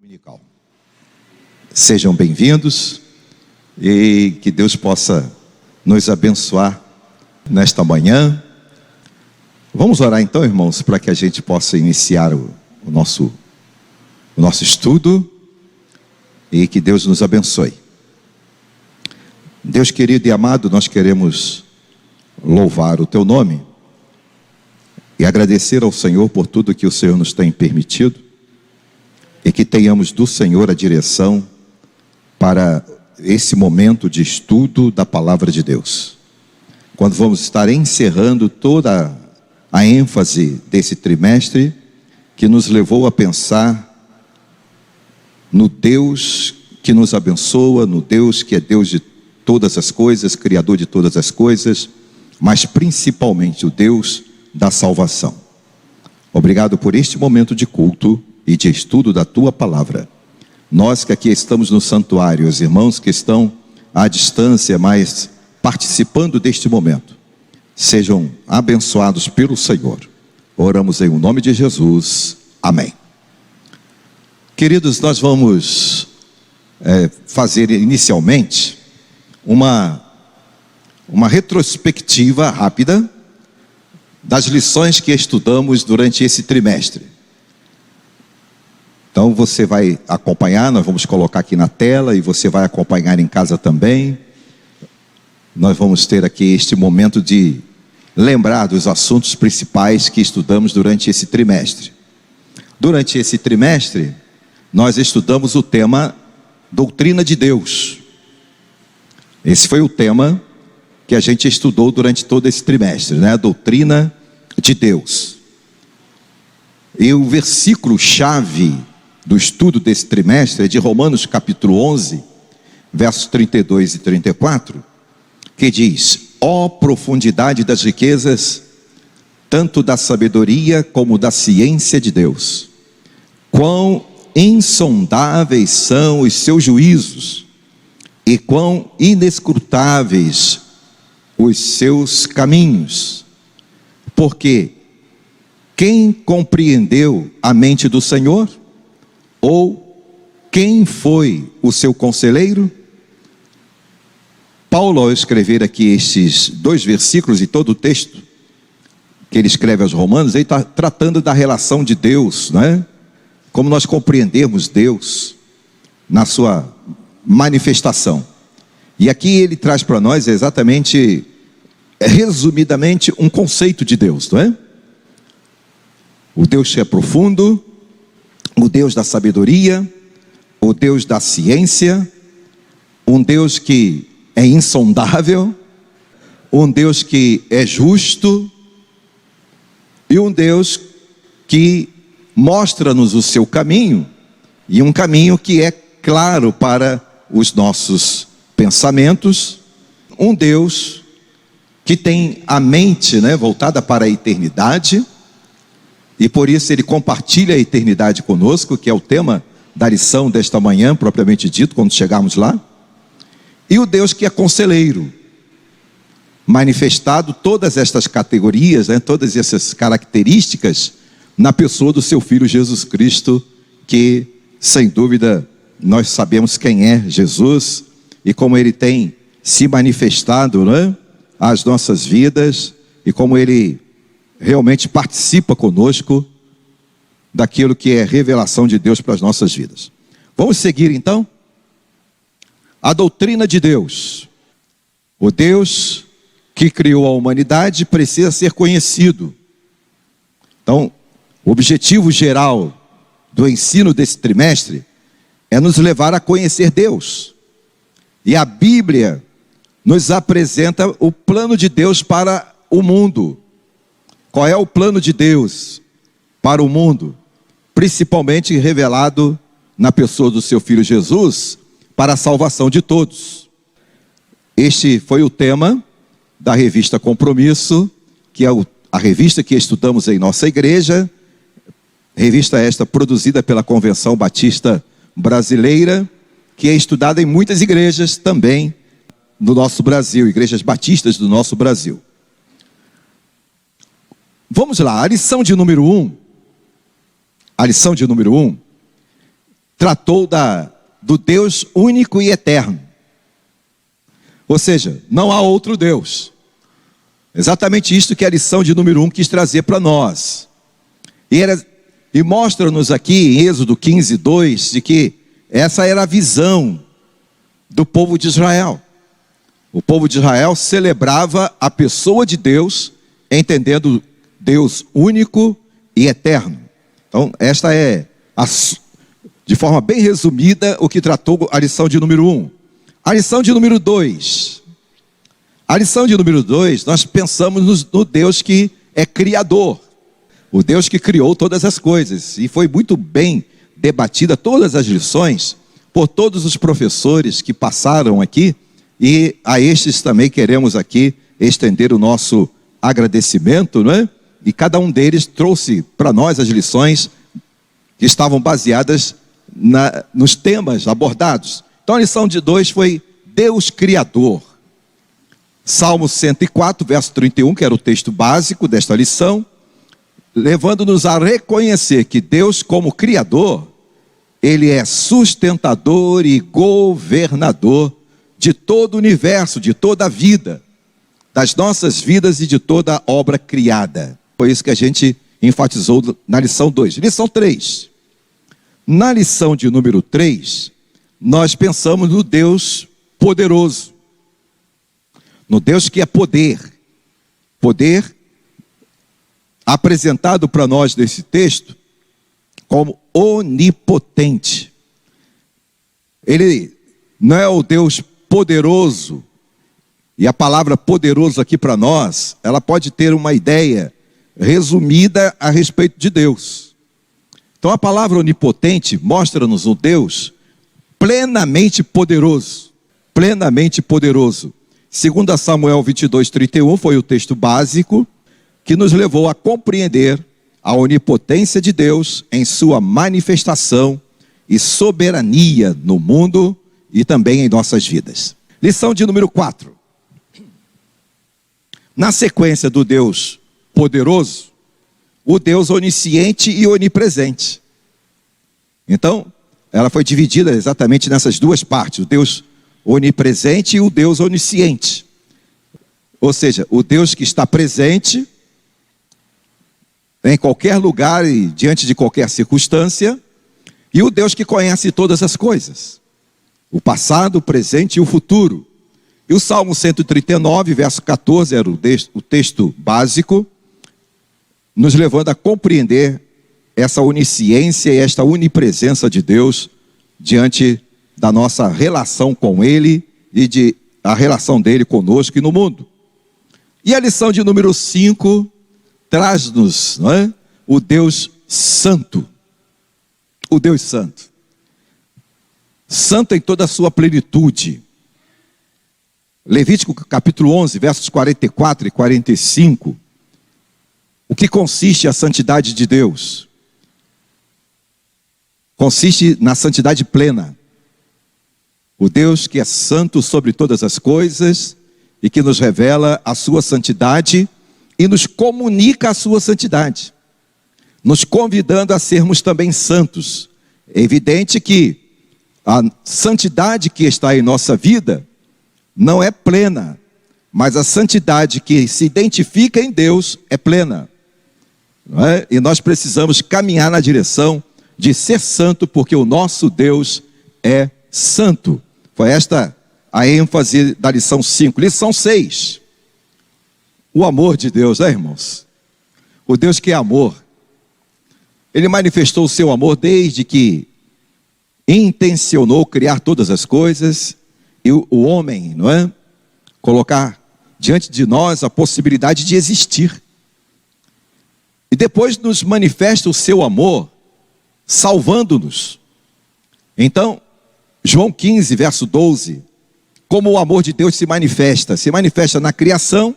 Dominical. Sejam bem-vindos e que Deus possa nos abençoar nesta manhã. Vamos orar então, irmãos, para que a gente possa iniciar o nosso estudo e que Deus nos abençoe. Deus querido e amado, nós queremos louvar o Teu nome e agradecer ao Senhor por tudo que o Senhor nos tem permitido e que tenhamos do Senhor a direção para esse momento de estudo da Palavra de Deus. Quando vamos estar encerrando toda a ênfase desse trimestre que nos levou a pensar no Deus que nos abençoa, no Deus que é Deus de todas as coisas, Criador de todas as coisas, mas principalmente o Deus da salvação. Obrigado por este momento de culto e de estudo da Tua Palavra. Nós que aqui estamos no santuário, os irmãos que estão à distância, mas participando deste momento, sejam abençoados pelo Senhor. Oramos em nome de Jesus. Amém. Queridos, nós vamos fazer inicialmente uma retrospectiva rápida das lições que estudamos durante esse trimestre. Então você vai acompanhar, nós vamos colocar aqui na tela e você vai acompanhar em casa também. Nós vamos ter aqui este momento de lembrar dos assuntos principais que estudamos durante esse trimestre. Durante esse trimestre, nós estudamos o tema Doutrina de Deus. Esse foi o tema que a gente estudou durante todo esse trimestre, né? A doutrina de Deus. E o versículo-chave do estudo desse trimestre é de Romanos capítulo 11, versos 32 e 34, que diz: ó profundidade das riquezas, tanto da sabedoria como da ciência de Deus, quão insondáveis são os seus juízos, e quão inescrutáveis os seus caminhos. Porque quem compreendeu a mente do Senhor? Ou quem foi o seu conselheiro? Paulo, ao escrever aqui estes dois versículos e todo o texto que ele escreve aos Romanos, ele está tratando da relação de Deus, né? Como nós compreendemos Deus na sua manifestação. E aqui ele traz para nós exatamente, resumidamente, um conceito de Deus, não é? O Deus que é profundo, o Deus da sabedoria, o Deus da ciência, um Deus que é insondável, um Deus que é justo, e um Deus que mostra-nos o seu caminho, e um caminho que é claro para os nossos pensamentos, um Deus que tem a mente, né, voltada para a eternidade, e por isso ele compartilha a eternidade conosco, que é o tema da lição desta manhã, propriamente dito, quando chegarmos lá. E o Deus que é conselheiro, manifestado todas estas categorias, né, todas essas características na pessoa do seu Filho Jesus Cristo, que sem dúvida nós sabemos quem é Jesus e como ele tem se manifestado, né, às nossas vidas, e como ele realmente participa conosco daquilo que é revelação de Deus para as nossas vidas. Vamos seguir então? A doutrina de Deus. O Deus que criou a humanidade precisa ser conhecido. Então, o objetivo geral do ensino desse trimestre é nos levar a conhecer Deus. E a Bíblia nos apresenta o plano de Deus para o mundo. Qual é o plano de Deus para o mundo? Principalmente revelado na pessoa do seu Filho Jesus, para a salvação de todos. Este foi o tema da revista Compromisso, que é a revista que estudamos em nossa igreja, revista esta produzida pela Convenção Batista Brasileira, que é estudada em muitas igrejas também do nosso Brasil, igrejas batistas do nosso Brasil. Vamos lá, a lição de número 1. A lição de número 1 tratou do Deus único e eterno. Ou seja, não há outro Deus. Exatamente isto que a lição de número 1 quis trazer para nós. E mostra-nos aqui em Êxodo 15, 2, de que essa era a visão do povo de Israel. O povo de Israel celebrava a pessoa de Deus, entendendo Deus único e eterno. Então, esta é, de forma bem resumida, o que tratou a lição de número 1. A lição de número 2. A lição de número 2, nós pensamos no Deus que é criador. O Deus que criou todas as coisas. E foi muito bem debatida todas as lições por todos os professores que passaram aqui. E a estes também queremos aqui estender o nosso agradecimento, não é? E cada um deles trouxe para nós as lições que estavam baseadas nos temas abordados. Então a lição de 2 foi Deus Criador. Salmo 104, verso 31, que era o texto básico desta lição, levando-nos a reconhecer que Deus, como Criador, Ele é sustentador e governador de todo o universo, de toda a vida, das nossas vidas e de toda a obra criada. Foi isso que a gente enfatizou na lição 2. Lição 3. Na lição de número 3, nós pensamos no Deus poderoso. No Deus que é poder. Poder apresentado para nós nesse texto como onipotente. Ele não é o Deus poderoso, e a palavra poderoso aqui para nós, ela pode ter uma ideia resumida a respeito de Deus. Então a palavra onipotente mostra-nos um Deus plenamente poderoso, plenamente poderoso. 2 Samuel 22, 31 foi o texto básico que nos levou a compreender a onipotência de Deus em sua manifestação e soberania no mundo e também em nossas vidas. Lição de número 4. Na sequência do Deus poderoso, o Deus onisciente e onipresente. Então, ela foi dividida exatamente nessas duas partes, o Deus onipresente e o Deus onisciente. Ou seja, o Deus que está presente em qualquer lugar e diante de qualquer circunstância, e o Deus que conhece todas as coisas, o passado, o presente e o futuro. E o Salmo 139, verso 14, era o texto básico, nos levando a compreender essa onisciência e esta onipresença de Deus diante da nossa relação com Ele e a relação dele conosco e no mundo. E a lição de número 5 traz-nos, não é, o Deus Santo. O Deus Santo. Santo em toda a sua plenitude. Levítico capítulo 11, versos 44 e 45. O que consiste a santidade de Deus? Consiste na santidade plena. O Deus que é santo sobre todas as coisas e que nos revela a sua santidade e nos comunica a sua santidade, nos convidando a sermos também santos. É evidente que a santidade que está em nossa vida não é plena, mas a santidade que se identifica em Deus é plena, não é? E nós precisamos caminhar na direção de ser santo, porque o nosso Deus é santo. Foi esta a ênfase da lição 5. Lição 6. O amor de Deus, né, irmãos? O Deus que é amor. Ele manifestou o seu amor desde que intencionou criar todas as coisas e o homem, não é? Colocar diante de nós a possibilidade de existir. E depois nos manifesta o seu amor, salvando-nos. Então, João 15, verso 12, como o amor de Deus se manifesta na criação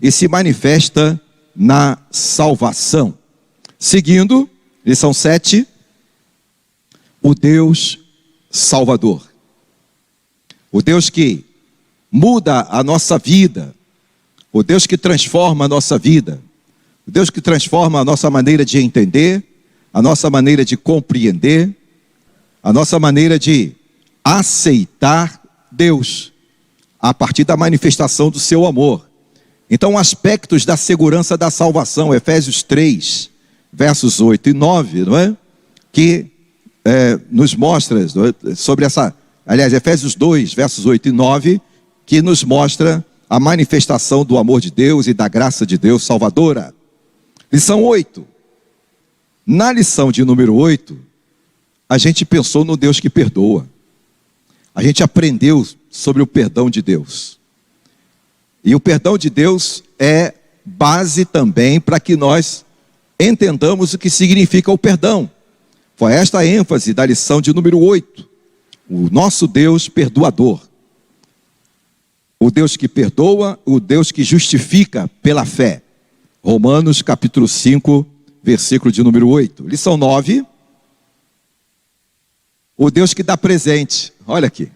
e se manifesta na salvação. Seguindo, lição 7, o Deus Salvador. O Deus que muda a nossa vida, o Deus que transforma a nossa vida, o Deus que transforma a nossa maneira de entender, a nossa maneira de compreender, a nossa maneira de aceitar Deus a partir da manifestação do seu amor. Então, aspectos da segurança da salvação, Efésios 3, versos 8 e 9, não é? Que nos mostra sobre essa, aliás, Efésios 2, versos 8 e 9, que nos mostra a manifestação do amor de Deus e da graça de Deus salvadora. Lição 8. Na lição de número 8, a gente pensou no Deus que perdoa. A gente aprendeu sobre o perdão de Deus. E o perdão de Deus é base também para que nós entendamos o que significa o perdão. Foi esta a ênfase da lição de número 8. O nosso Deus perdoador. O Deus que perdoa, o Deus que justifica pela fé. Romanos capítulo 5, versículo de número 8. Lição 9. O Deus que dá presente. Olha aqui.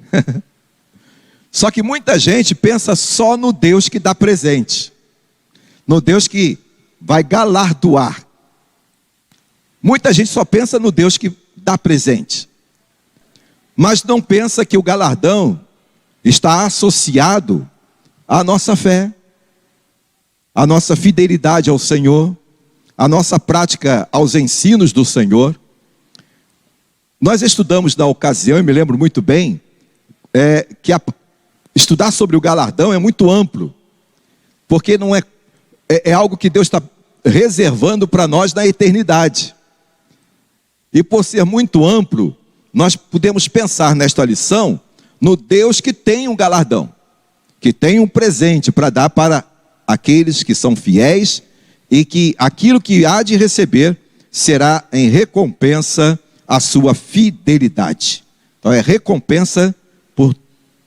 Só que muita gente pensa só no Deus que dá presente. No Deus que vai galardoar. Muita gente só pensa no Deus que dá presente. Mas não pensa que o galardão está associado à nossa fé, à nossa fidelidade ao Senhor, à nossa prática aos ensinos do Senhor. Nós estudamos na ocasião, e me lembro muito bem, que estudar sobre o galardão é muito amplo, porque não é algo que Deus está reservando para nós na eternidade. E por ser muito amplo, nós podemos pensar nesta lição no Deus que tem um galardão, que tem um presente para dar para aqueles que são fiéis, e que aquilo que há de receber será em recompensa à sua fidelidade. Então é recompensa por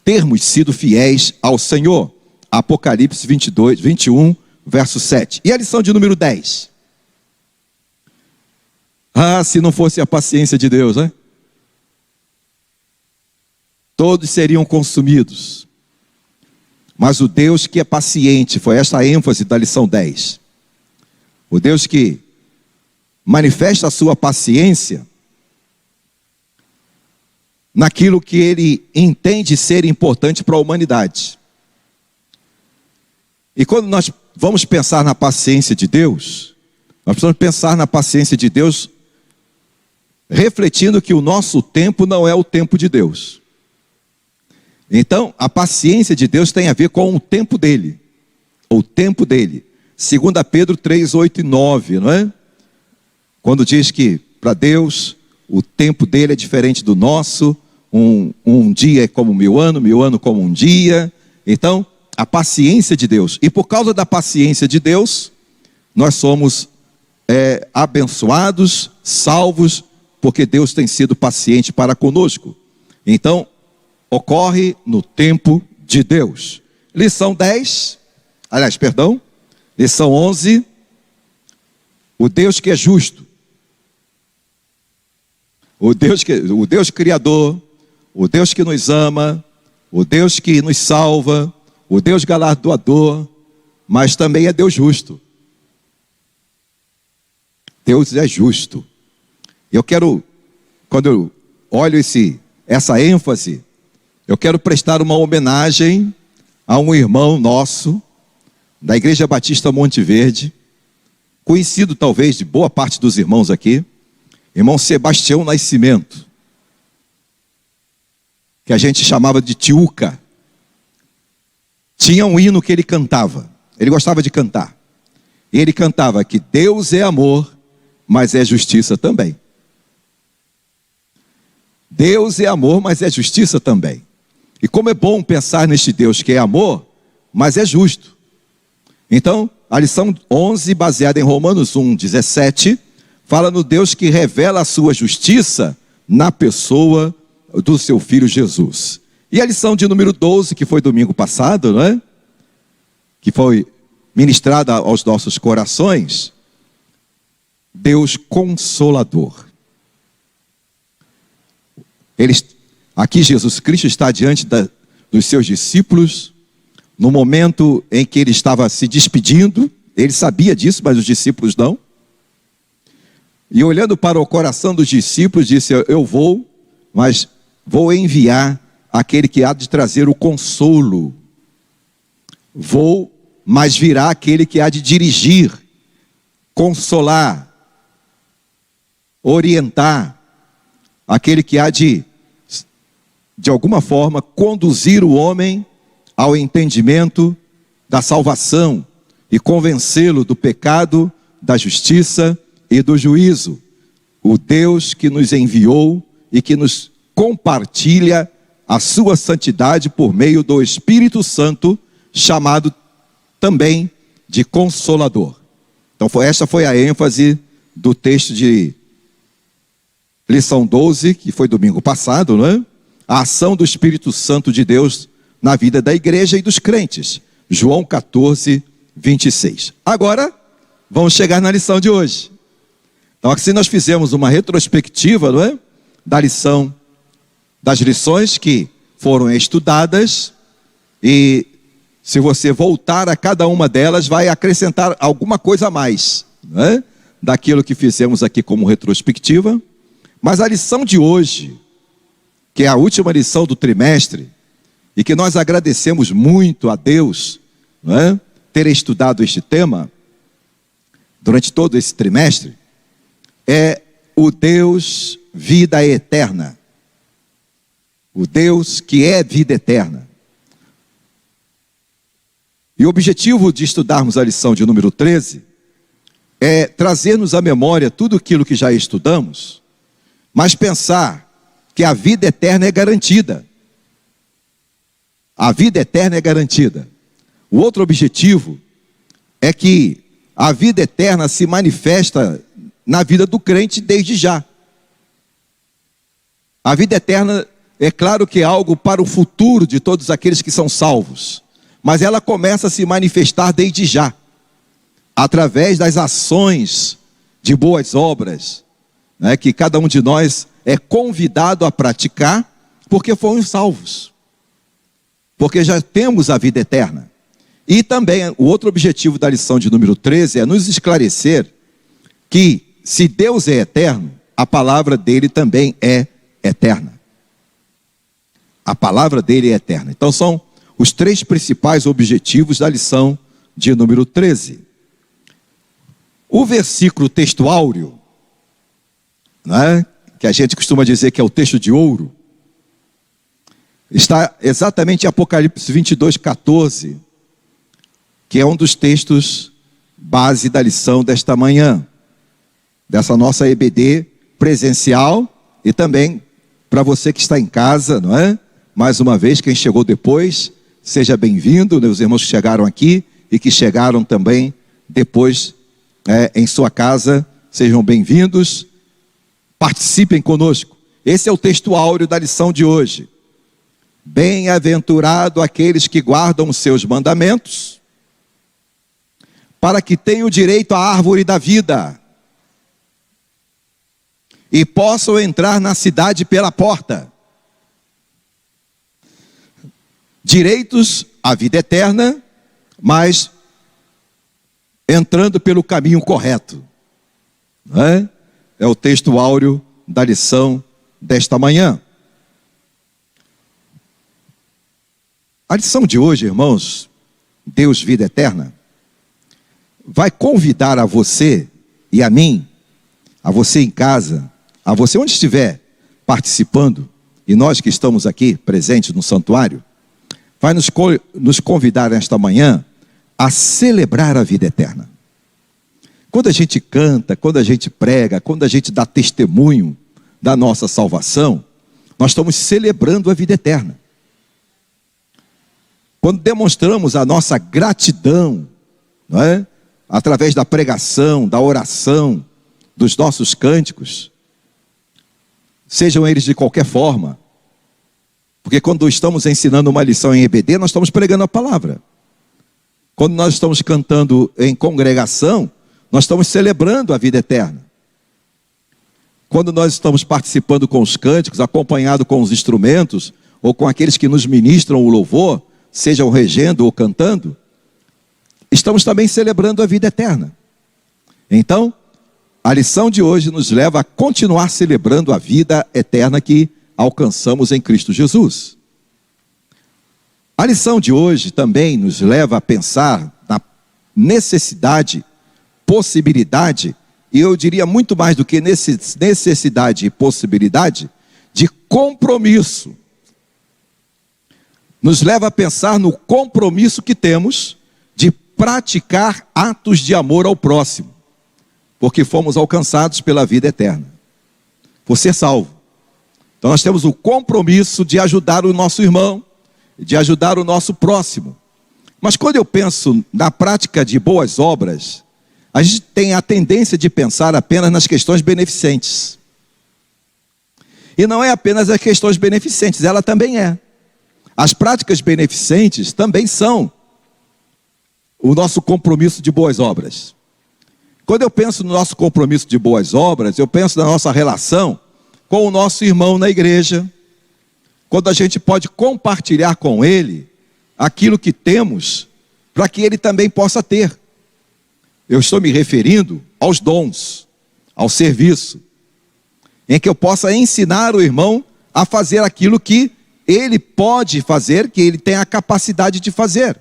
termos sido fiéis ao Senhor. Apocalipse 21, verso 7. E a lição de número 10. Ah, se não fosse a paciência de Deus, né? Todos seriam consumidos. Mas o Deus que é paciente, foi esta a ênfase da lição 10. O Deus que manifesta a sua paciência naquilo que Ele entende ser importante para a humanidade. E quando nós vamos pensar na paciência de Deus, nós precisamos pensar na paciência de Deus refletindo que o nosso tempo não é o tempo de Deus. Então, a paciência de Deus tem a ver com o tempo dele. O tempo dele. 2 Pedro 3, 8 e 9, não é? Quando diz que para Deus o tempo dele é diferente do nosso. Um dia é como 1000 anos, 1000 anos como um dia. Então, a paciência de Deus. E por causa da paciência de Deus, nós somos abençoados, salvos, porque Deus tem sido paciente para conosco. Então, ocorre no tempo de Deus. Lição 10, lição 11, o Deus que é justo. O Deus criador, o Deus que nos ama, o Deus que nos salva, o Deus galardoador, mas também é Deus justo. Deus é justo. Eu quero, quando eu olho essa ênfase, eu quero prestar uma homenagem a um irmão nosso, da Igreja Batista Monte Verde, conhecido talvez de boa parte dos irmãos aqui, irmão Sebastião Nascimento, que a gente chamava de Tiuca. Tinha um hino que ele cantava, ele gostava de cantar. Ele cantava que Deus é amor, mas é justiça também. Deus é amor, mas é justiça também. E como é bom pensar neste Deus que é amor, mas é justo. Então, a lição 11, baseada em Romanos 1, 17, fala no Deus que revela a sua justiça na pessoa do seu Filho Jesus. E a lição de número 12, que foi domingo passado, não é? Que foi ministrada aos nossos corações, Deus Consolador. Aqui Jesus Cristo está diante dos seus discípulos, no momento em que ele estava se despedindo. Ele sabia disso, mas os discípulos não. E olhando para o coração dos discípulos, disse: eu vou, mas vou enviar aquele que há de trazer o consolo. Mas virá aquele que há de dirigir, consolar, orientar, aquele que há de alguma forma, conduzir o homem ao entendimento da salvação e convencê-lo do pecado, da justiça e do juízo. O Deus que nos enviou e que nos compartilha a sua santidade por meio do Espírito Santo, chamado também de Consolador. Então esta foi a ênfase do texto de lição 12, que foi domingo passado, não é? A ação do Espírito Santo de Deus na vida da igreja e dos crentes. João 14, 26. Agora, vamos chegar na lição de hoje. Então, assim nós fizemos uma retrospectiva, não é? Das lições que foram estudadas, e se você voltar a cada uma delas, vai acrescentar alguma coisa a mais, não é? Daquilo que fizemos aqui como retrospectiva. Mas a lição de hoje, que é a última lição do trimestre, e que nós agradecemos muito a Deus, não é? Ter estudado este tema durante todo esse trimestre, é o Deus vida eterna. O Deus que é vida eterna. E o objetivo de estudarmos a lição de número 13 é trazer-nos à memória tudo aquilo que já estudamos, mas pensar que a vida eterna é garantida. A vida eterna é garantida. O outro objetivo é que a vida eterna se manifesta na vida do crente desde já. A vida eterna, é claro que é algo para o futuro de todos aqueles que são salvos, mas ela começa a se manifestar desde já, através das ações de boas obras, né, que cada um de nós é convidado a praticar, porque fomos salvos, porque já temos a vida eterna. E também o outro objetivo da lição de número 13 é nos esclarecer que, se Deus é eterno, a palavra dele também é eterna. A palavra dele é eterna. Então são os três principais objetivos da lição de número 13. O versículo texto áureo, né, que a gente costuma dizer que é o texto de ouro, está exatamente em Apocalipse 22, 14, que é um dos textos base da lição desta manhã, dessa nossa EBD presencial, e também para você que está em casa, não é? Mais uma vez, quem chegou depois, seja bem-vindo, né? Os irmãos que chegaram aqui e que chegaram também depois em sua casa, sejam bem-vindos, participem conosco. Esse é o texto áureo da lição de hoje. Bem-aventurado aqueles que guardam os seus mandamentos, para que tenham direito à árvore da vida e possam entrar na cidade pela porta. Direitos à vida eterna, mas entrando pelo caminho correto. Não é? É o texto áureo da lição desta manhã. A lição de hoje, irmãos, Deus vida eterna, vai convidar a você e a mim, a você em casa, a você onde estiver participando, e nós que estamos aqui presentes no santuário, vai nos convidar nesta manhã a celebrar a vida eterna. Quando a gente canta, quando a gente prega, quando a gente dá testemunho da nossa salvação, nós estamos celebrando a vida eterna. Quando demonstramos a nossa gratidão, não é? Através da pregação, da oração, dos nossos cânticos, sejam eles de qualquer forma, porque quando estamos ensinando uma lição em EBD, nós estamos pregando a palavra. Quando nós estamos cantando em congregação, nós estamos celebrando a vida eterna. Quando nós estamos participando com os cânticos, acompanhado com os instrumentos, ou com aqueles que nos ministram o louvor, sejam regendo ou cantando, estamos também celebrando a vida eterna. Então, a lição de hoje nos leva a continuar celebrando a vida eterna que alcançamos em Cristo Jesus. A lição de hoje também nos leva a pensar na necessidade, possibilidade, e eu diria muito mais do que necessidade e possibilidade, de compromisso. Nos leva a pensar no compromisso que temos de praticar atos de amor ao próximo, porque fomos alcançados pela vida eterna, por ser salvo. Então nós temos o compromisso de ajudar o nosso irmão, de ajudar o nosso próximo. Mas quando eu penso na prática de boas obras, a gente tem a tendência de pensar apenas nas questões beneficentes. E não é apenas as questões beneficentes, ela também é. As práticas beneficentes também são o nosso compromisso de boas obras. Quando eu penso no nosso compromisso de boas obras, eu penso na nossa relação com o nosso irmão na igreja, quando a gente pode compartilhar com ele aquilo que temos, para que ele também possa ter. Eu estou me referindo aos dons, ao serviço, em que eu possa ensinar o irmão a fazer aquilo que ele pode fazer, que ele tem a capacidade de fazer.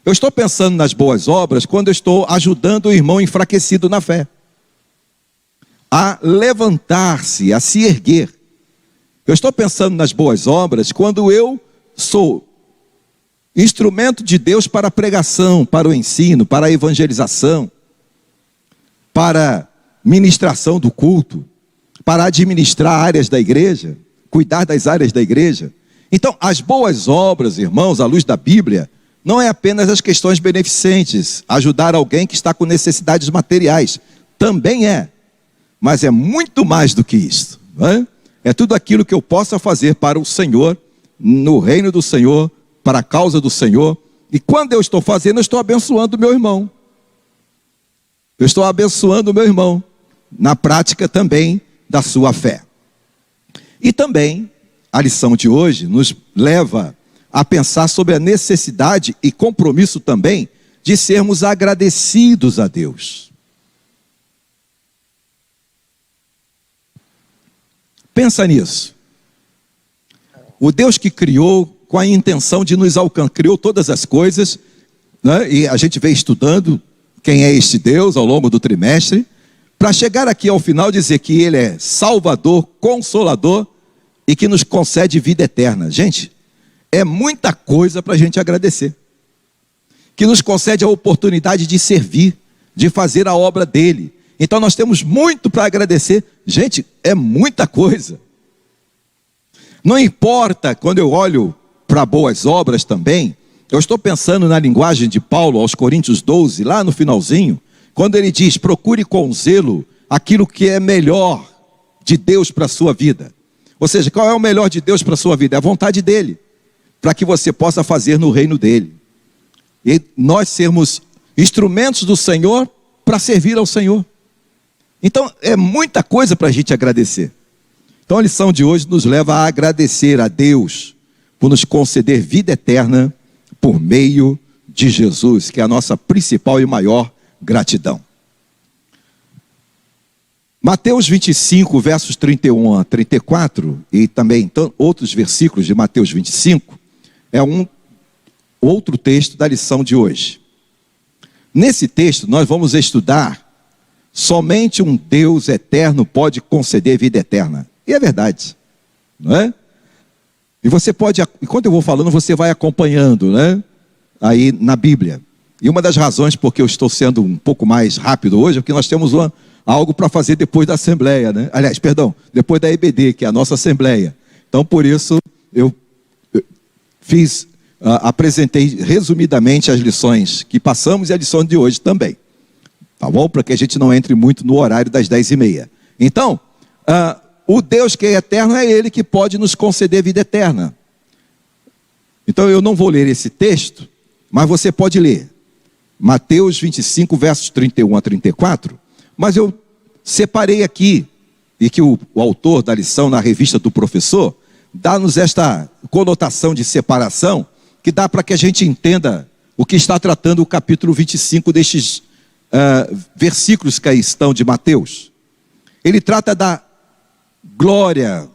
Eu estou pensando nas boas obras quando eu estou ajudando o irmão enfraquecido na fé a levantar-se, a se erguer. Eu estou pensando nas boas obras quando eu sou instrumento de Deus para a pregação, para o ensino, para a evangelização, para ministração do culto, para administrar áreas da igreja, cuidar das áreas da igreja. Então, as boas obras, irmãos, à luz da Bíblia, não é apenas as questões beneficentes, ajudar alguém que está com necessidades materiais, também é, mas é muito mais do que isso, não é? É tudo aquilo que eu possa fazer para o Senhor, no reino do Senhor, para a causa do Senhor. E quando eu estou fazendo, eu estou abençoando o meu irmão. Eu estou abençoando o meu irmão, na prática também da sua fé. E também, a lição de hoje nos leva a pensar sobre a necessidade e compromisso também de sermos agradecidos a Deus. Pensa nisso. O Deus que criou com a intenção de nos alcançar, criou todas as coisas, né? E a gente vem estudando quem é este Deus ao longo do trimestre, para chegar aqui ao final dizer que Ele é Salvador, Consolador e que nos concede vida eterna. Gente, é muita coisa para a gente agradecer. Que nos concede a oportunidade de servir, de fazer a obra dEle. Então nós temos muito para agradecer. Gente, é muita coisa. Não importa, quando eu olho para boas obras também, eu estou pensando na linguagem de Paulo aos Coríntios 12, lá no finalzinho, quando ele diz, procure com zelo aquilo que é melhor de Deus para a sua vida. Ou seja, qual é o melhor de Deus para a sua vida? É a vontade dEle, para que você possa fazer no reino dEle. E nós sermos instrumentos do Senhor para servir ao Senhor. Então, é muita coisa para a gente agradecer. Então, a lição de hoje nos leva a agradecer a Deus por nos conceder vida eterna por meio de Jesus, que é a nossa principal e maior gratidão. Mateus 25, versos 31 a 34, e também outros versículos de Mateus 25, é um outro texto da lição de hoje. Nesse texto, nós vamos estudar somente um Deus eterno pode conceder vida eterna. E é verdade, não é? E você pode, enquanto eu vou falando, você vai acompanhando, né? Aí na Bíblia. E uma das razões porque eu estou sendo um pouco mais rápido hoje é porque nós temos algo para fazer depois da Assembleia, né? Aliás, perdão, depois da EBD, que é a nossa Assembleia. Então, por isso, eu apresentei resumidamente as lições que passamos e a lição de hoje também. Tá bom? Para que a gente não entre muito no horário das 10h30. Então, o Deus que é eterno é Ele que pode nos conceder vida eterna. Então eu não vou ler esse texto, mas você pode ler. Mateus 25, versos 31 a 34. Mas eu separei aqui, e que o autor da lição na revista do professor, dá-nos esta conotação de separação, que dá para que a gente entenda o que está tratando o capítulo 25 destes versículos que aí estão de Mateus. Ele trata da glória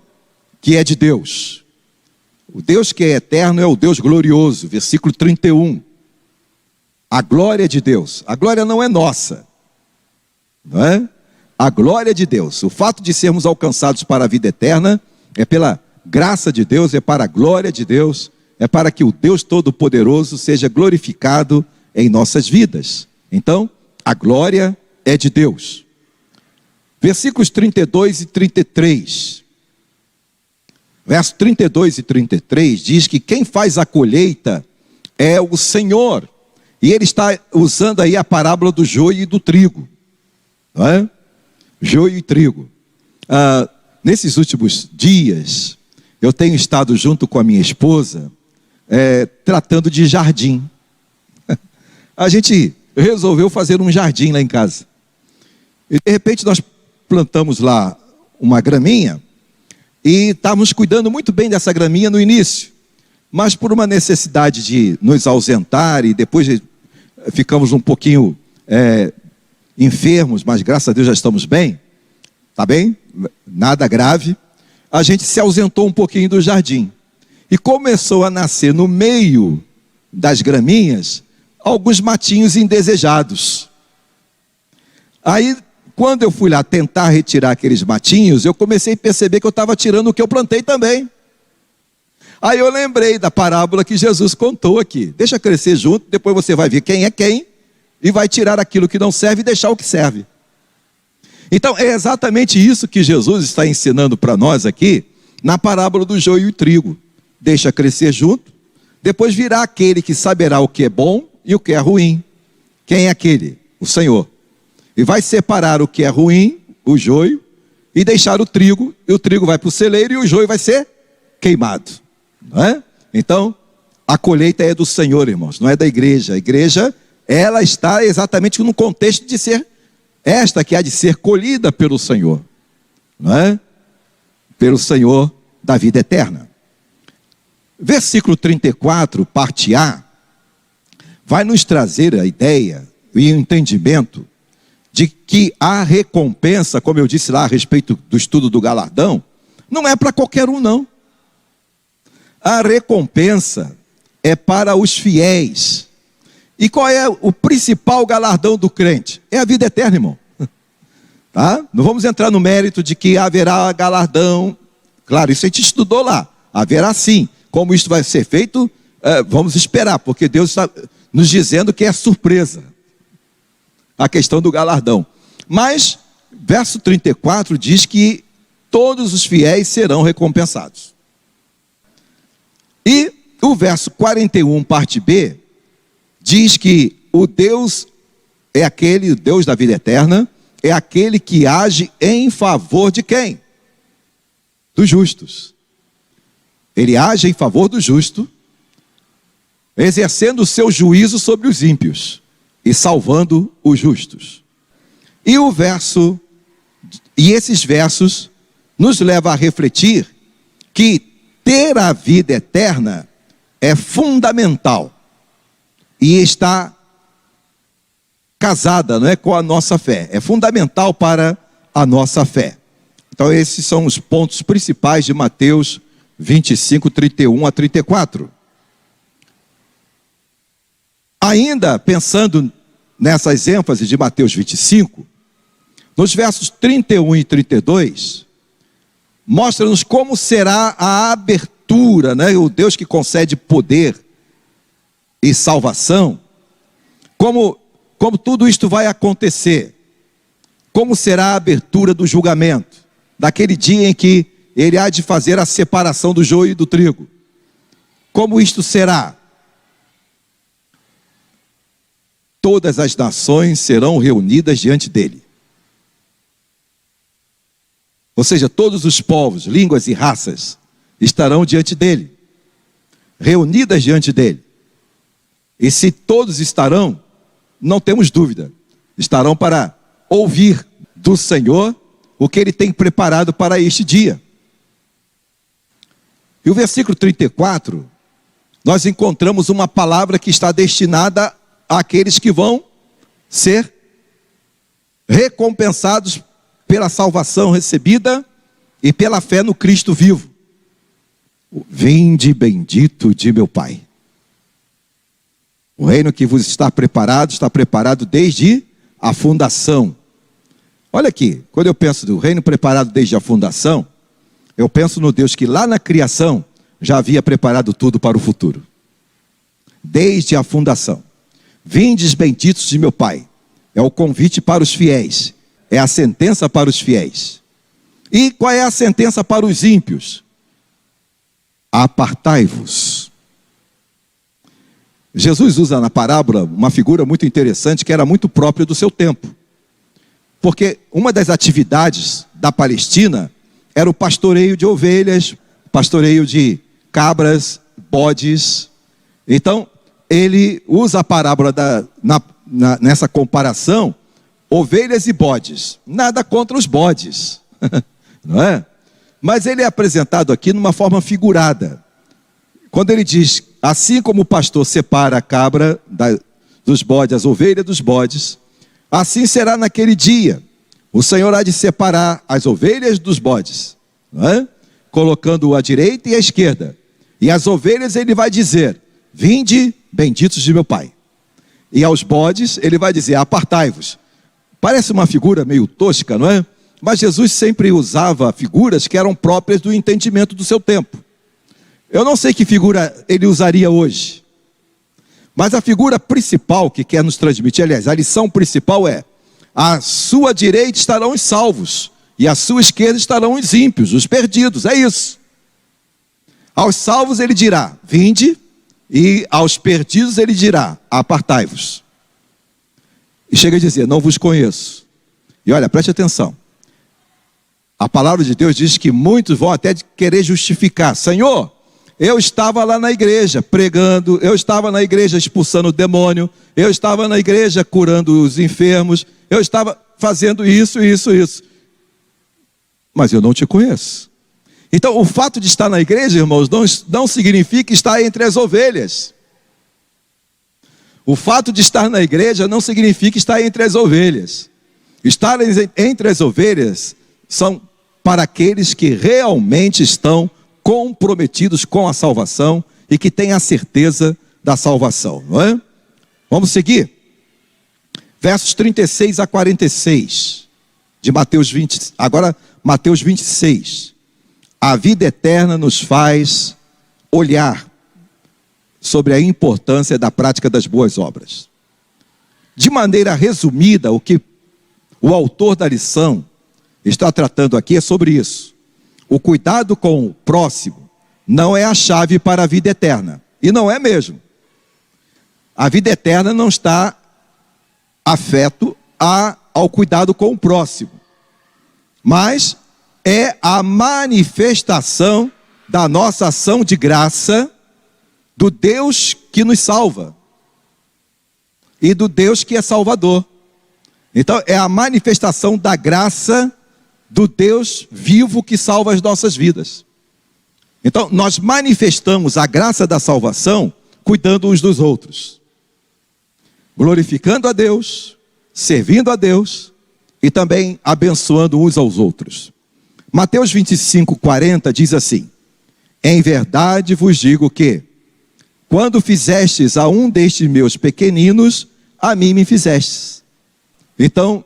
que é de Deus. O Deus que é eterno é o Deus glorioso, versículo 31. A glória de Deus. A glória não é nossa, não é? A glória de Deus. O fato de sermos alcançados para a vida eterna é pela graça de Deus, é para a glória de Deus, é para que o Deus Todo-Poderoso seja glorificado em nossas vidas. Então, a glória é de Deus. Versículos 32 e 33. Verso 32 e 33 diz que quem faz a colheita é o Senhor. E ele está usando aí a parábola do joio e do trigo. Não é? Joio e trigo. Nesses últimos dias, eu tenho estado junto com a minha esposa, tratando de jardim. A gente resolveu fazer um jardim lá em casa. E de repente nós plantamos lá uma graminha, e estávamos cuidando muito bem dessa graminha no início. Mas por uma necessidade de nos ausentar, e depois ficamos um pouquinho enfermos, mas graças a Deus já estamos bem. Tá bem? Nada grave. A gente se ausentou um pouquinho do jardim. E começou a nascer no meio das graminhas alguns matinhos indesejados. Aí, quando eu fui lá tentar retirar aqueles matinhos, eu comecei a perceber que eu estava tirando o que eu plantei também. Aí eu lembrei da parábola que Jesus contou aqui. Deixa crescer junto, depois você vai ver quem é quem, e vai tirar aquilo que não serve e deixar o que serve. Então é exatamente isso que Jesus está ensinando para nós aqui, na parábola do joio e trigo. Deixa crescer junto, depois virá aquele que saberá o que é bom e o que é ruim. Quem é aquele? O Senhor. E vai separar o que é ruim, o joio, e deixar o trigo, e o trigo vai para o celeiro e o joio vai ser queimado. Não é? Então, a colheita é do Senhor, irmãos, não é da igreja. A igreja, ela está exatamente no contexto de ser esta que há de ser colhida pelo Senhor, não é? Pelo Senhor da vida eterna. Versículo 34, parte A, vai nos trazer a ideia e o entendimento de que a recompensa, como eu disse lá a respeito do estudo do galardão, não é para qualquer um, não. A recompensa é para os fiéis. E qual é o principal galardão do crente? É a vida eterna, irmão. Tá? Não vamos entrar no mérito de que haverá galardão. Claro, isso a gente estudou lá. Haverá sim. Como isso vai ser feito, vamos esperar, porque Deus está nos dizendo que é surpresa a questão do galardão. Mas, verso 34 diz que todos os fiéis serão recompensados. E o verso 41, parte B, diz que o Deus é aquele, o Deus da vida eterna, é aquele que age em favor de quem? Dos justos. Ele age em favor do justo, exercendo o seu juízo sobre os ímpios e salvando os justos. E esses versos nos levam a refletir que ter a vida eterna é fundamental e está casada, não é, com a nossa fé. É fundamental para a nossa fé. Então esses são os pontos principais de Mateus 25, 31 a 34. Ainda pensando nessas ênfases de Mateus 25, nos versos 31 e 32, mostra-nos como será a abertura, né? O Deus que concede poder e salvação, como tudo isto vai acontecer, como será a abertura do julgamento, daquele dia em que ele há de fazer a separação do joio e do trigo. Como isto será? Todas as nações serão reunidas diante dele. Ou seja, todos os povos, línguas e raças estarão diante dele, reunidas diante dele. E se todos estarão, não temos dúvida, estarão para ouvir do Senhor o que ele tem preparado para este dia. E o versículo 34, nós encontramos uma palavra que está destinada àqueles que vão ser recompensados pela salvação recebida e pela fé no Cristo vivo. Vinde bendito de meu Pai. O reino que vos está preparado desde a fundação. Olha aqui, quando eu penso do reino preparado desde a fundação, eu penso no Deus que lá na criação já havia preparado tudo para o futuro. Desde a fundação. Vindes benditos de meu Pai. É o convite para os fiéis. É a sentença para os fiéis. E qual é a sentença para os ímpios? Apartai-vos. Jesus usa na parábola uma figura muito interessante que era muito própria do seu tempo. Porque uma das atividades da Palestina era o pastoreio de ovelhas, pastoreio de cabras, bodes. Então, ele usa a parábola nessa comparação, ovelhas e bodes. Nada contra os bodes, não é? Mas ele é apresentado aqui numa forma figurada. Quando ele diz, assim como o pastor separa a cabra dos bodes, as ovelhas dos bodes, assim será naquele dia. O Senhor há de separar as ovelhas dos bodes, não é? Colocando-o à direita e à esquerda. E as ovelhas ele vai dizer, vinde benditos de meu Pai. E aos bodes ele vai dizer, apartai-vos. Parece uma figura meio tosca, não é? Mas Jesus sempre usava figuras que eram próprias do entendimento do seu tempo. Eu não sei que figura ele usaria hoje. Mas a figura principal que quer nos transmitir, aliás, a lição principal é: à sua direita estarão os salvos, e à sua esquerda estarão os ímpios, os perdidos, é isso. Aos salvos ele dirá, vinde, e aos perdidos ele dirá, apartai-vos. E chega a dizer, não vos conheço. E olha, preste atenção. A palavra de Deus diz que muitos vão até querer justificar. Senhor, eu estava lá na igreja pregando, eu estava na igreja expulsando o demônio, eu estava na igreja curando os enfermos, eu estava fazendo isso. Mas eu não te conheço. Então, o fato de estar na igreja, irmãos, não significa estar entre as ovelhas. O fato de estar na igreja não significa estar entre as ovelhas. Estar entre as ovelhas são para aqueles que realmente estão comprometidos com a salvação e que têm a certeza da salvação, não é? Vamos seguir. Versos 36 a 46 de Mateus 20, agora Mateus 26. A vida eterna nos faz olhar sobre a importância da prática das boas obras. De maneira resumida, o que o autor da lição está tratando aqui é sobre isso. O cuidado com o próximo não é a chave para a vida eterna. E não é mesmo. A vida eterna não está afeto ao cuidado com o próximo. Mas é a manifestação da nossa ação de graça do Deus que nos salva. E do Deus que é salvador. Então é a manifestação da graça do Deus vivo que salva as nossas vidas. Então nós manifestamos a graça da salvação cuidando uns dos outros. Glorificando a Deus, servindo a Deus e também abençoando uns aos outros. Mateus 25, 40 diz assim: em verdade vos digo que, quando fizestes a um destes meus pequeninos, a mim me fizestes. Então,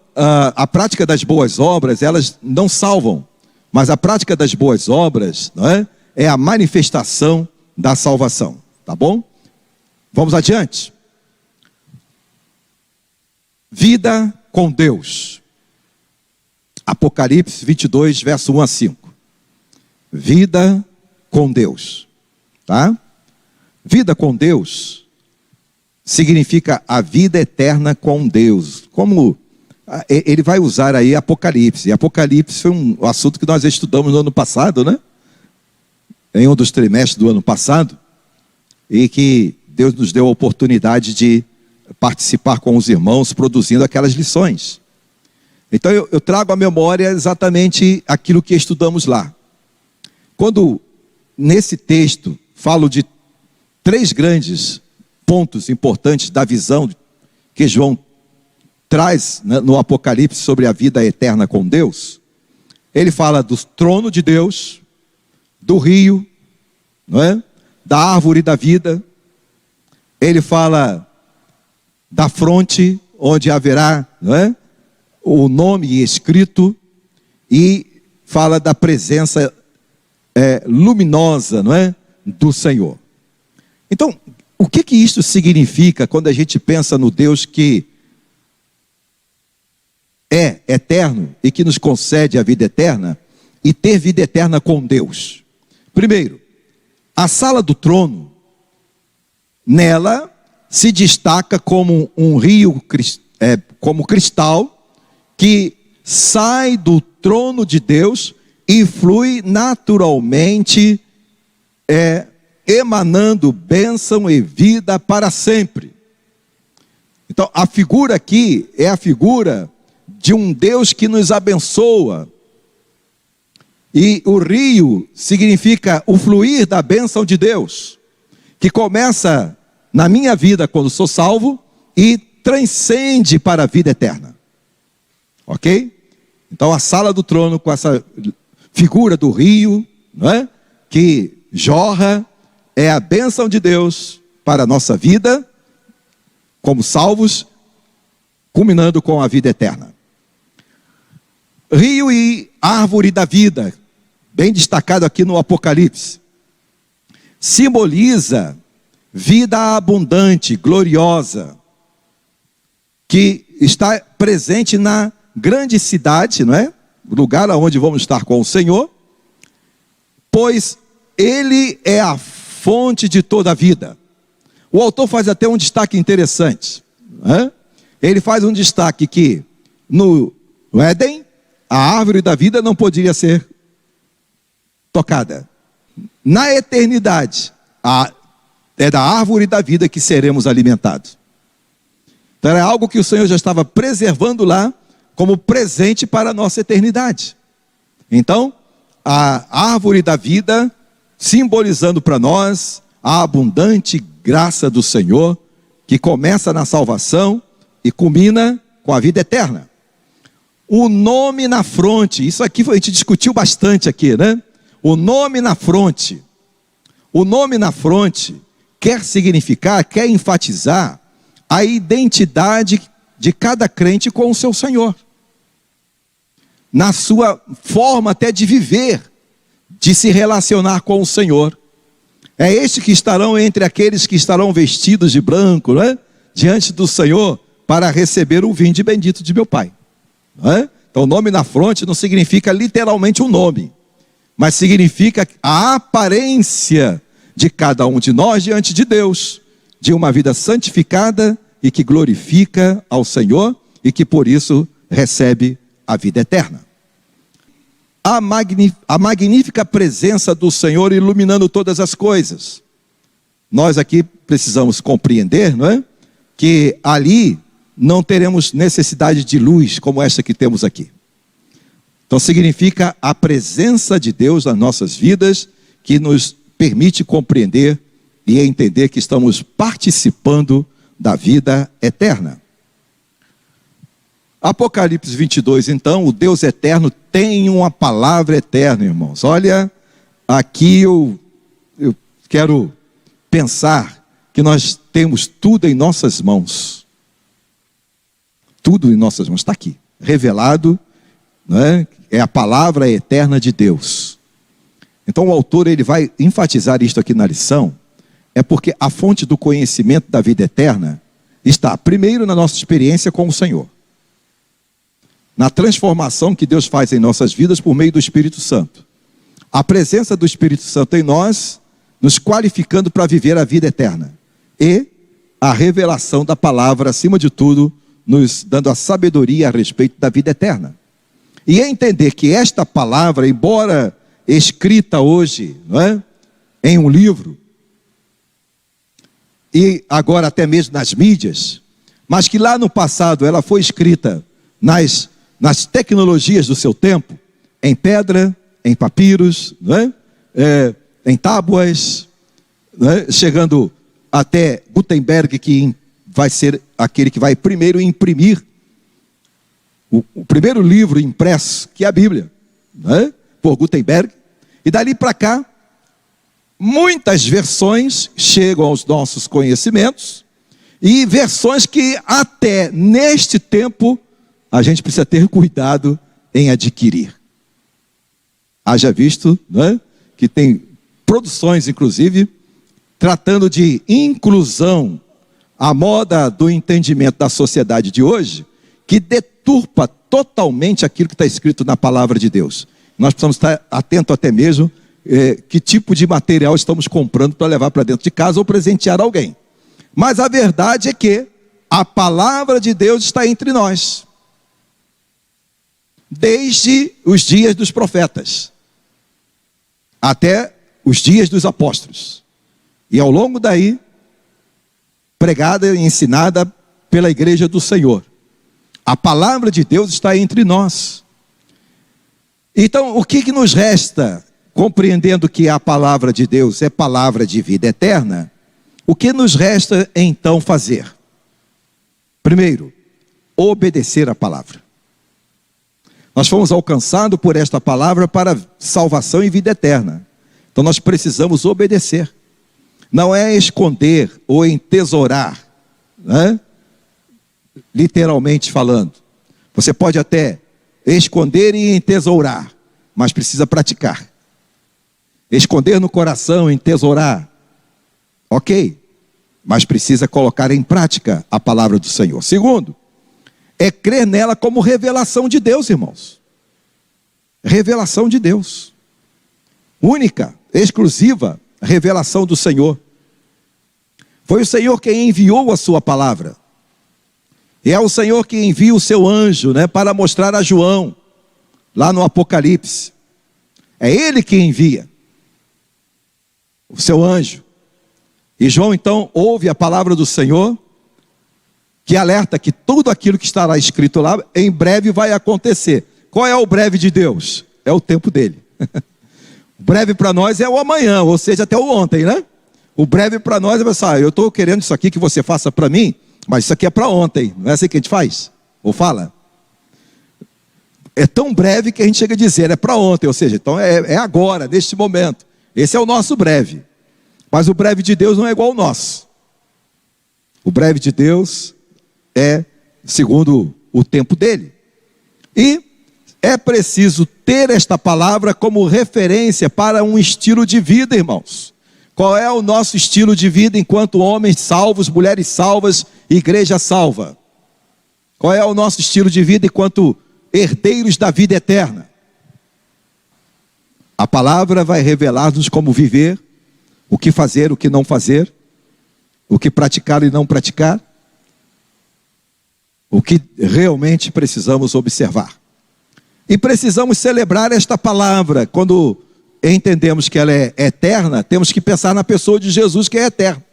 a prática das boas obras, elas não salvam, mas a prática das boas obras, não é? É a manifestação da salvação, tá bom? Vamos adiante. Vida com Deus. Apocalipse 22, verso 1 a 5. Vida com Deus, tá? Vida com Deus significa a vida eterna com Deus. Como ele vai usar aí Apocalipse. Apocalipse foi um assunto que nós estudamos no ano passado, né? Em um dos trimestres do ano passado. E que Deus nos deu a oportunidade de participar com os irmãos, produzindo aquelas lições. Então eu trago à memória exatamente aquilo que estudamos lá. Quando nesse texto falo de 3 grandes pontos importantes da visão que João traz, né, no Apocalipse sobre a vida eterna com Deus, ele fala do trono de Deus, do rio não é? Da árvore da vida. Ele fala da fronte, onde haverá, não é, o nome escrito, e fala da presença luminosa, não é, do Senhor. Então, o que isto significa quando a gente pensa no Deus que é eterno e que nos concede a vida eterna e ter vida eterna com Deus? Primeiro, a sala do trono, nela se destaca como um rio, como cristal, que sai do trono de Deus e flui naturalmente, emanando bênção e vida para sempre. Então, a figura aqui é a figura de um Deus que nos abençoa. E o rio significa o fluir da bênção de Deus, que começa na minha vida quando sou salvo e transcende para a vida eterna. Ok? Então a sala do trono com essa figura do rio, não é? Que jorra, é a bênção de Deus para a nossa vida, como salvos, culminando com a vida eterna. Rio e árvore da vida, bem destacado aqui no Apocalipse, simboliza vida abundante, gloriosa, que está presente na grande cidade, não é? Lugar onde vamos estar com o Senhor, pois Ele é a fonte de toda a vida. O autor faz até um destaque interessante, não é? Ele faz um destaque que no Éden, a árvore da vida não poderia ser tocada. Na eternidade, é da árvore da vida que seremos alimentados. Então é algo que o Senhor já estava preservando lá, como presente para a nossa eternidade. Então, a árvore da vida, simbolizando para nós a abundante graça do Senhor, que começa na salvação e culmina com a vida eterna. O nome na fronte, isso aqui a gente discutiu bastante aqui, né? O nome na fronte. O nome na fronte quer significar, quer enfatizar a identidade de cada crente com o seu Senhor. Na sua forma até de viver, de se relacionar com o Senhor. É este que estarão entre aqueles que estarão vestidos de branco, né? Diante do Senhor, para receber o vinde bendito de meu Pai. Então o nome na fronte não significa literalmente um nome, mas significa a aparência de cada um de nós diante de Deus, de uma vida santificada e que glorifica ao Senhor e que por isso recebe a vida eterna. A magnífica presença do Senhor iluminando todas as coisas. Nós aqui precisamos compreender, não é? Que ali não teremos necessidade de luz como esta que temos aqui. Então significa a presença de Deus nas nossas vidas, que nos permite compreender e entender que estamos participando da vida eterna. Apocalipse 22, então, o Deus eterno tem uma palavra eterna, irmãos. Olha, aqui eu quero pensar que nós temos tudo em nossas mãos. Tudo em nossas mãos, está aqui, revelado, não é? É a palavra eterna de Deus. Então o autor ele vai enfatizar isto aqui na lição, é porque a fonte do conhecimento da vida eterna está primeiro na nossa experiência com o Senhor, na transformação que Deus faz em nossas vidas por meio do Espírito Santo. A presença do Espírito Santo em nós, nos qualificando para viver a vida eterna. E a revelação da palavra, acima de tudo, nos dando a sabedoria a respeito da vida eterna. E entender que esta palavra, embora escrita hoje, não é? Em um livro, e agora até mesmo nas mídias, mas que lá no passado ela foi escrita nas tecnologias do seu tempo, em pedra, em papiros, não é? Em tábuas, não é? Chegando até Gutenberg, que vai ser aquele que vai primeiro imprimir o primeiro livro impresso, que é a Bíblia, não é? Por Gutenberg. E dali para cá, muitas versões chegam aos nossos conhecimentos, e versões que até neste tempo a gente precisa ter cuidado em adquirir. Haja visto, né, que tem produções, inclusive, tratando de inclusão, a moda do entendimento da sociedade de hoje, que deturpa totalmente aquilo que está escrito na palavra de Deus. Nós precisamos estar atentos até mesmo que tipo de material estamos comprando para levar para dentro de casa ou presentear alguém. Mas a verdade é que a palavra de Deus está entre nós, desde os dias dos profetas até os dias dos apóstolos, e ao longo daí pregada e ensinada pela igreja do Senhor. A palavra de Deus está entre nós. Então, o que nos resta, compreendendo que a palavra de Deus é palavra de vida eterna? O que nos resta então fazer? Primeiro, obedecer a palavra. Nós fomos alcançados por esta palavra para salvação e vida eterna. Então nós precisamos obedecer. Não é esconder ou entesourar, né? Literalmente falando. Você pode até esconder e entesourar, mas precisa praticar. Esconder no coração, entesourar, ok, mas precisa colocar em prática a palavra do Senhor. Segundo, é crer nela como revelação de Deus, irmãos. Revelação de Deus. Única, exclusiva revelação do Senhor. Foi o Senhor quem enviou a sua palavra. E é o Senhor que envia o seu anjo, né, para mostrar a João, lá no Apocalipse. É Ele que envia o seu anjo. E João então ouve a palavra do Senhor, que alerta que tudo aquilo que estará escrito lá, em breve vai acontecer. Qual é o breve de Deus? É o tempo dele. O breve para nós é o amanhã, ou seja, até o ontem, né? O breve para nós é pensar, eu estou querendo isso aqui que você faça para mim, mas isso aqui é para ontem. Não é assim que a gente faz? Ou fala? É tão breve que a gente chega a dizer, é para ontem, ou seja, então é agora, neste momento. Esse é o nosso breve. Mas o breve de Deus não é igual ao nosso. O breve de Deus é segundo o tempo dele. E é preciso ter esta palavra como referência para um estilo de vida, irmãos. Qual é o nosso estilo de vida enquanto homens salvos, mulheres salvas, igreja salva? Qual é o nosso estilo de vida enquanto herdeiros da vida eterna? A palavra vai revelar-nos como viver, o que fazer, o que não fazer, o que praticar e não praticar, o que realmente precisamos observar. E precisamos celebrar esta palavra. Quando entendemos que ela é eterna, temos que pensar na pessoa de Jesus, que é eterno.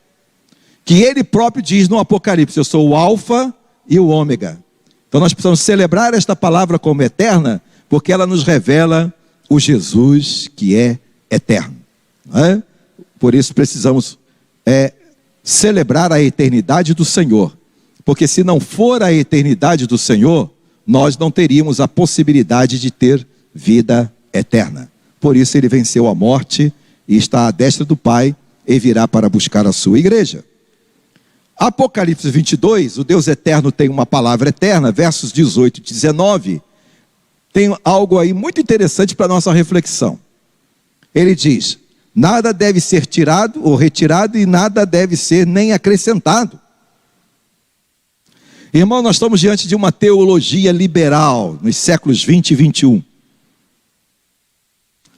Que ele próprio diz no Apocalipse, eu sou o alfa e o ômega. Então nós precisamos celebrar esta palavra como eterna, porque ela nos revela o Jesus que é eterno. Não é? Por isso precisamos celebrar a eternidade do Senhor. Porque se não for a eternidade do Senhor, nós não teríamos a possibilidade de ter vida eterna. Por isso ele venceu a morte e está à destra do Pai e virá para buscar a sua igreja. Apocalipse 22, o Deus eterno tem uma palavra eterna, versos 18 e 19, tem algo aí muito interessante para a nossa reflexão. Ele diz, nada deve ser tirado ou retirado e nada deve ser nem acrescentado. Irmão, nós estamos diante de uma teologia liberal nos séculos 20 e 21.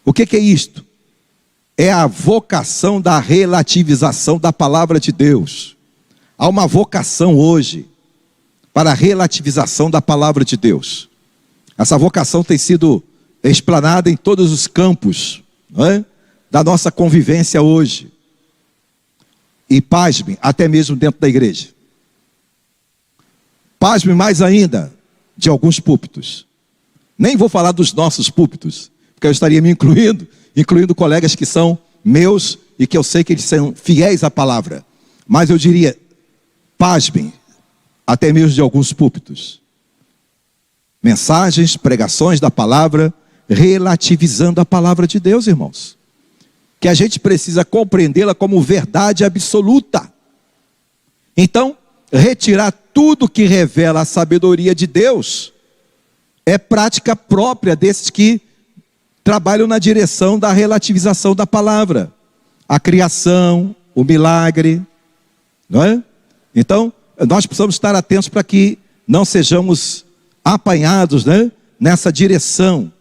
O que é isto? É a vocação da relativização da palavra de Deus. Há uma vocação hoje para a relativização da palavra de Deus. Essa vocação tem sido explanada em todos os campos, não é? Da nossa convivência hoje. E pasme, até mesmo dentro da igreja. Pasme mais ainda de alguns púlpitos. Nem vou falar dos nossos púlpitos, porque eu estaria me incluindo colegas que são meus e que eu sei que eles são fiéis à palavra. Mas eu diria, pasmem, até mesmo de alguns púlpitos. Mensagens, pregações da palavra, relativizando a palavra de Deus, irmãos. que a gente precisa compreendê-la como verdade absoluta. Então, retirar tudo que revela a sabedoria de Deus é prática própria desses que trabalham na direção da relativização da palavra. A criação, o milagre, não é? Então, nós precisamos estar atentos para que não sejamos apanhados, né, nessa direção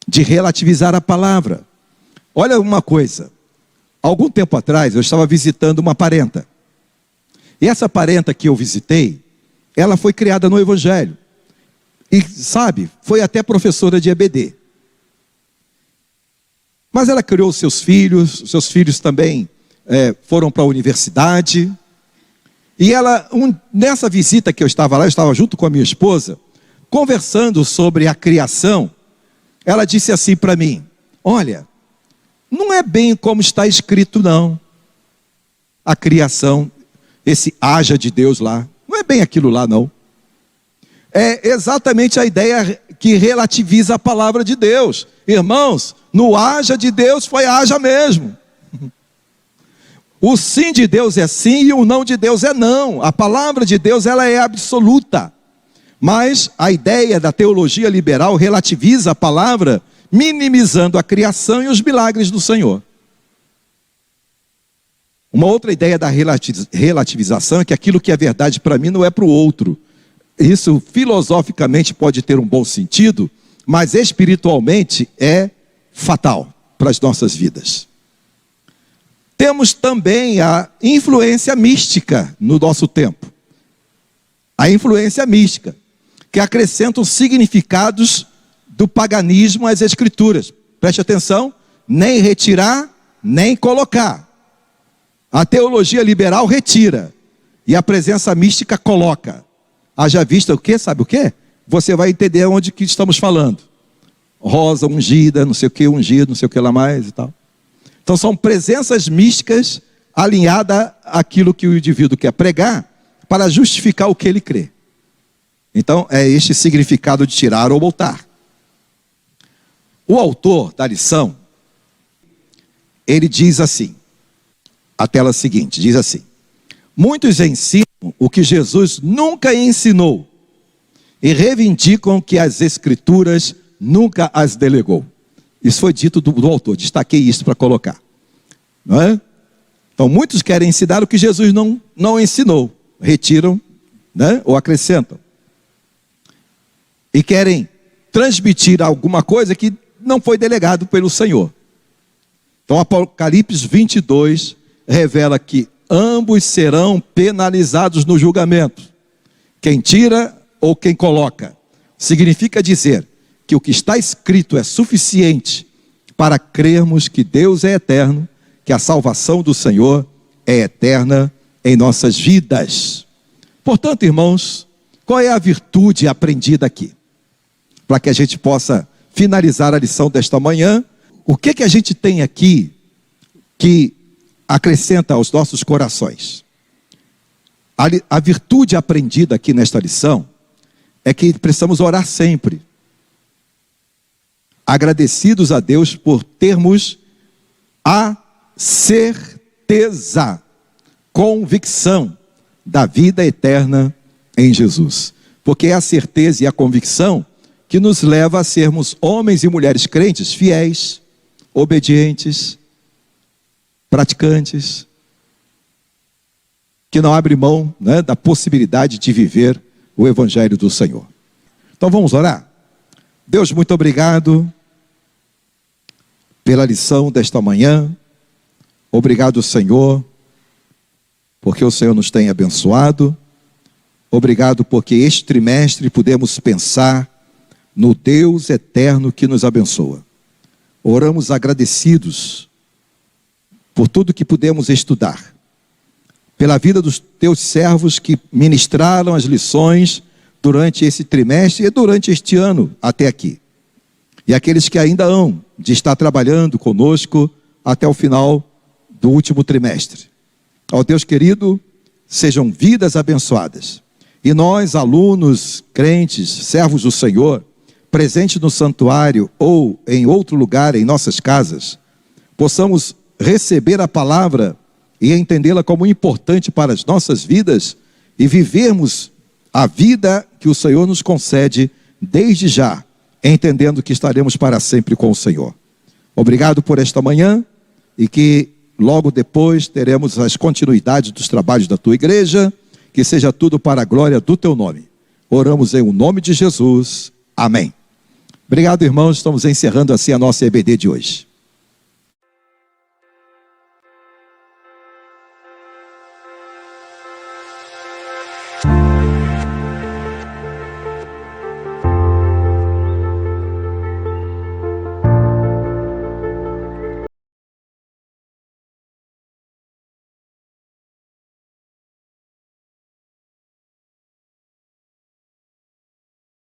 de relativizar a palavra. Olha uma coisa, algum tempo atrás eu estava visitando uma parenta. E essa parenta que eu visitei, ela foi criada no Evangelho. E sabe, foi até professora de EBD. Mas ela criou seus filhos também foram para a universidade. E ela, nessa visita que eu estava junto com a minha esposa, conversando sobre a criação, ela disse assim para mim: olha, não é bem como está escrito não. A criação, esse haja de Deus lá, não é bem aquilo lá não. É exatamente a ideia que relativiza a palavra de Deus. Irmãos, no haja de Deus foi haja mesmo. O sim de Deus é sim e o não de Deus é não. A palavra de Deus, ela é absoluta. Mas a ideia da teologia liberal relativiza a palavra, minimizando a criação e os milagres do Senhor. Uma outra ideia da relativização é que aquilo que é verdade para mim não é para o outro. Isso filosoficamente pode ter um bom sentido, mas espiritualmente é fatal para as nossas vidas. Temos também a influência mística no nosso tempo. A influência mística, que acrescenta os significados do paganismo às escrituras. Preste atenção, nem retirar, nem colocar. A teologia liberal retira, e a presença mística coloca. Haja vista o quê? Sabe o quê? Você vai entender onde que estamos falando. Rosa ungida, não sei o que ungido, não sei o que lá mais e tal. Então são presenças místicas alinhadas àquilo que o indivíduo quer pregar para justificar o que ele crê. Então é este significado de tirar ou botar. O autor da lição, ele diz assim, a tela seguinte, diz assim: muitos ensinam o que Jesus nunca ensinou e reivindicam que as escrituras nunca as delegou. Isso foi dito do autor, destaquei isso para colocar. Não é? Então muitos querem ensinar o que Jesus não ensinou, retiram, né, ou acrescentam. E querem transmitir alguma coisa que não foi delegado pelo Senhor. Então Apocalipse 22 revela que ambos serão penalizados no julgamento. Quem tira ou quem coloca. Significa dizer que o que está escrito é suficiente para crermos que Deus é eterno, que a salvação do Senhor é eterna em nossas vidas. Portanto, irmãos, qual é a virtude aprendida aqui? Para que a gente possa finalizar a lição desta manhã, o que a gente tem aqui que acrescenta aos nossos corações? A virtude aprendida aqui nesta lição é que precisamos orar sempre, agradecidos a Deus por termos a certeza, convicção da vida eterna em Jesus. Porque é a certeza e a convicção que nos leva a sermos homens e mulheres crentes, fiéis, obedientes, praticantes, que não abre mão, né, da possibilidade de viver o Evangelho do Senhor. Então vamos orar? Deus, muito obrigado pela lição desta manhã. Obrigado, Senhor, porque o Senhor nos tem abençoado. Obrigado porque este trimestre pudemos pensar no Deus eterno que nos abençoa. Oramos agradecidos por tudo que pudemos estudar, pela vida dos teus servos que ministraram as lições durante esse trimestre e durante este ano até aqui. E aqueles que ainda hão de estar trabalhando conosco até o final do último trimestre. Ó Deus querido, sejam vidas abençoadas. E nós, alunos, crentes, servos do Senhor, presentes no santuário ou em outro lugar em nossas casas, possamos receber a palavra e entendê-la como importante para as nossas vidas e vivermos a vida que o Senhor nos concede desde já, entendendo que estaremos para sempre com o Senhor. Obrigado por esta manhã e que logo depois teremos as continuidades dos trabalhos da tua igreja, que seja tudo para a glória do teu nome. Oramos em o nome de Jesus. Amém. Obrigado, irmãos. Estamos encerrando assim a nossa EBD de hoje.